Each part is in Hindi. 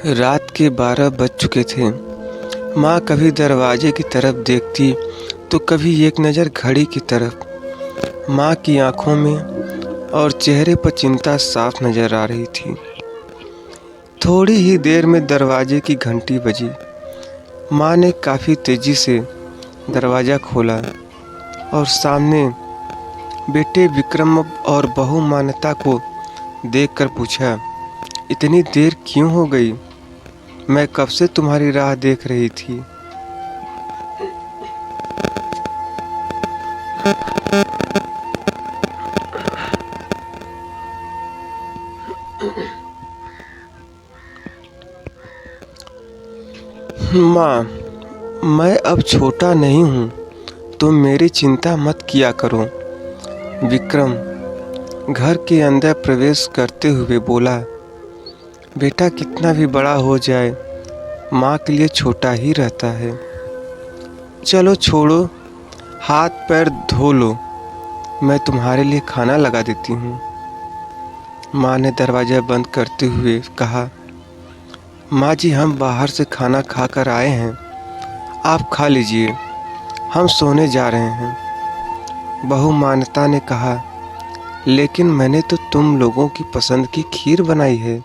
रात के 12 बज चुके थे। माँ कभी दरवाजे की तरफ देखती तो कभी एक नज़र घड़ी की तरफ। माँ की आंखों में और चेहरे पर चिंता साफ नजर आ रही थी। थोड़ी ही देर में दरवाजे की घंटी बजी। माँ ने काफ़ी तेज़ी से दरवाज़ा खोला और सामने बेटे विक्रम और बहू मान्यता को देखकर पूछा, इतनी देर क्यों हो गई? मैं कब से तुम्हारी राह देख रही थी। माँ, मैं अब छोटा नहीं हूँ, तो मेरी चिंता मत किया करो। विक्रम घर के अंदर प्रवेश करते हुए बोला, बेटा कितना भी बड़ा हो जाए, माँ के लिए छोटा ही रहता है। चलो छोड़ो, हाथ पैर धो लो, मैं तुम्हारे लिए खाना लगा देती हूँ। माँ ने दरवाज़ा बंद करते हुए कहा, माँ जी हम बाहर से खाना खा कर आए हैं, आप खा लीजिए, हम सोने जा रहे हैं। बहू मान्यता ने कहा, लेकिन मैंने तो तुम लोगों की पसंद की खीर बनाई है।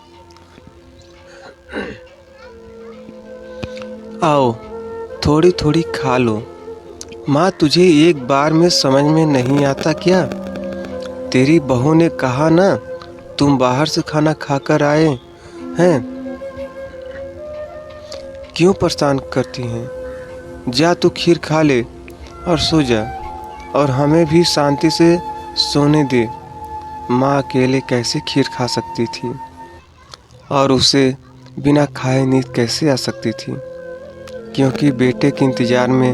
आओ थोड़ी थोड़ी खा लो। माँ तुझे एक बार में समझ में नहीं आता क्या? तेरी बहू ने कहा ना, तुम बाहर से खाना खाकर आए हैं, क्यों परेशान करती हैं? जा तू खीर खा ले और सो जा, और हमें भी शांति से सोने दे। माँ अकेले कैसे खीर खा सकती थी और उसे बिना खाए नींद कैसे आ सकती थी, क्योंकि बेटे के इंतज़ार में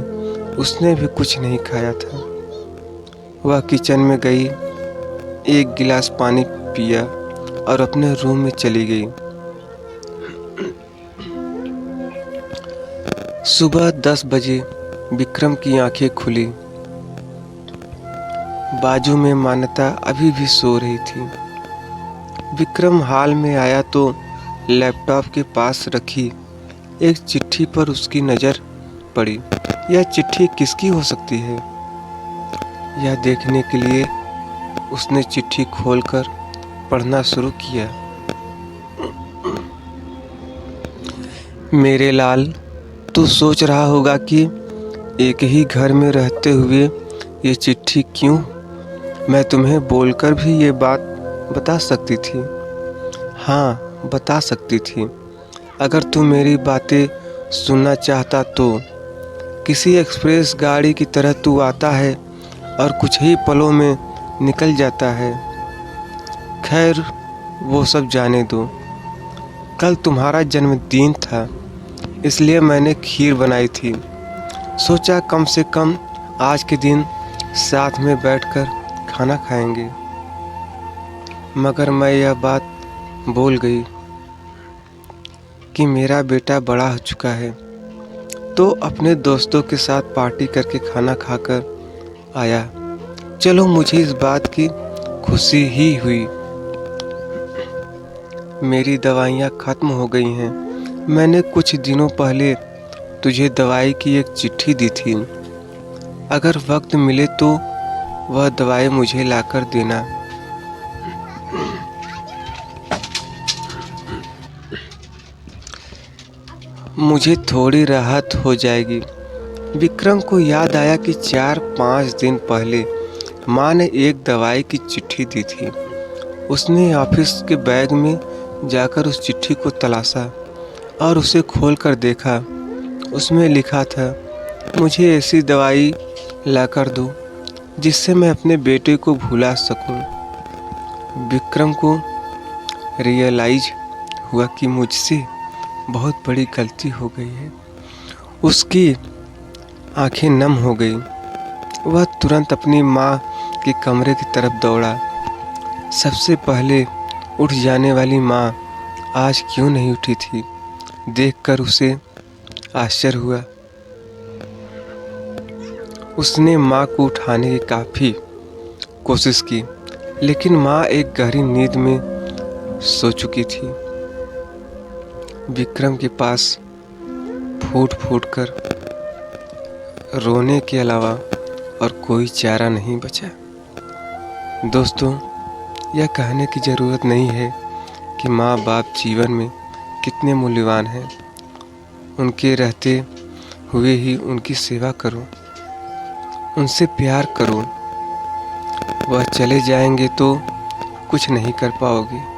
उसने भी कुछ नहीं खाया था। वह किचन में गई, एक गिलास पानी पिया और अपने रूम में चली गई। सुबह 10 बजे विक्रम की आंखें खुली। बाजू में मान्यता अभी भी सो रही थी। विक्रम हाल में आया तो लैपटॉप के पास रखी एक चिट्ठी पर उसकी नज़र पड़ी। यह चिट्ठी किसकी हो सकती है? यह देखने के लिए उसने चिट्ठी खोलकर पढ़ना शुरू किया। मेरे लाल, तू सोच रहा होगा कि एक ही घर में रहते हुए ये चिट्ठी क्यों? मैं तुम्हें बोलकर भी ये बात बता सकती थी। हाँ, बता सकती थी। अगर तू मेरी बातें सुनना चाहता तो किसी एक्सप्रेस गाड़ी की तरह तू आता है और कुछ ही पलों में निकल जाता है। खैर, वो सब जाने दो। कल तुम्हारा जन्मदिन था, इसलिए मैंने खीर बनाई थी। सोचा कम से कम आज के दिन साथ में बैठकर खाना खाएंगे। मगर मैं यह बात भूल गई कि मेरा बेटा बड़ा हो चुका है, तो अपने दोस्तों के साथ पार्टी करके खाना खाकर आया। चलो, मुझे इस बात की खुशी ही हुई। मेरी दवाइयाँ ख़त्म हो गई हैं। मैंने कुछ दिनों पहले तुझे दवाई की एक चिट्ठी दी थी। अगर वक्त मिले तो वह दवाई मुझे लाकर देना। मुझे थोड़ी राहत हो जाएगी। विक्रम को याद आया कि 4-5 दिन पहले माँ ने एक दवाई की चिट्ठी दी थी। उसने ऑफिस के बैग में जाकर उस चिट्ठी को तलाशा और उसे खोलकर देखा। उसमें लिखा था, मुझे ऐसी दवाई लाकर दो जिससे मैं अपने बेटे को भुला सकूं। विक्रम को रियलाइज हुआ कि मुझसे बहुत बड़ी गलती हो गई है। उसकी आंखें नम हो गई। वह तुरंत अपनी माँ के कमरे की तरफ दौड़ा। सबसे पहले उठ जाने वाली माँ आज क्यों नहीं उठी थी, देखकर उसे आश्चर्य हुआ। उसने माँ को उठाने की काफ़ी कोशिश की, लेकिन माँ एक गहरी नींद में सो चुकी थी। विक्रम के पास फूट फूट कर रोने के अलावा और कोई चारा नहीं बचा। दोस्तों, यह कहने की ज़रूरत नहीं है कि माँ बाप जीवन में कितने मूल्यवान हैं। उनके रहते हुए ही उनकी सेवा करो, उनसे प्यार करो। वह चले जाएंगे तो कुछ नहीं कर पाओगे।